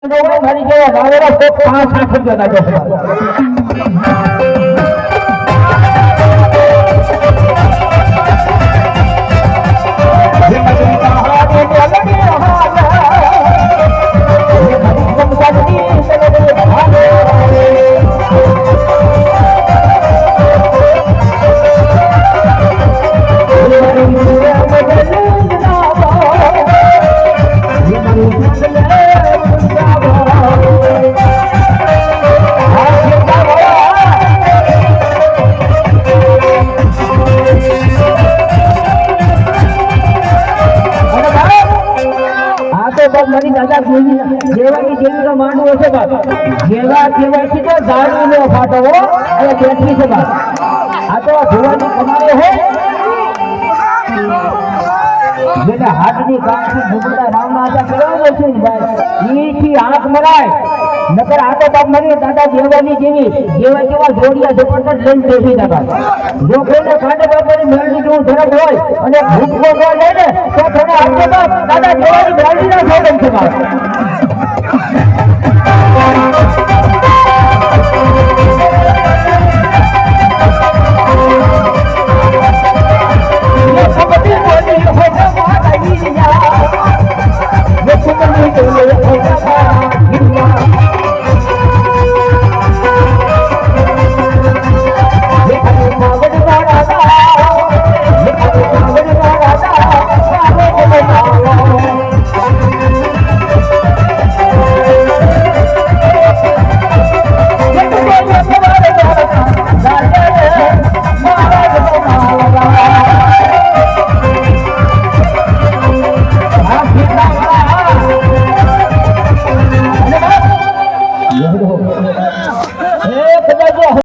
મારી જેવા ગાવેરા તો 5-8 રૂપિયા નાખો મારી દાદા જેવાની જેવી માંડવો છે બાપ જેવા કેવાથી તો દારૂનો ફાટો અને બેઠી છે બાપ આ તો જોવાની કમાણી હોય જેને હાથની કામથી ભૂગતા રામના આજા કરાવે છે ભાઈ ઈથી હાથ મરાય નકર આ તો બાપ મારી દાદા જેવાની જેવા જેવા જોડિયા જબરદસ્ત લઈને બેસી જતા જો કોઈને કાંડે બાપની મેળવી જેવું ધરક હોય અને ભૂખો ન લે ને તો થોડે આપજો બાપ દાદા જેવાની મેળવીના સોગન છે બાપ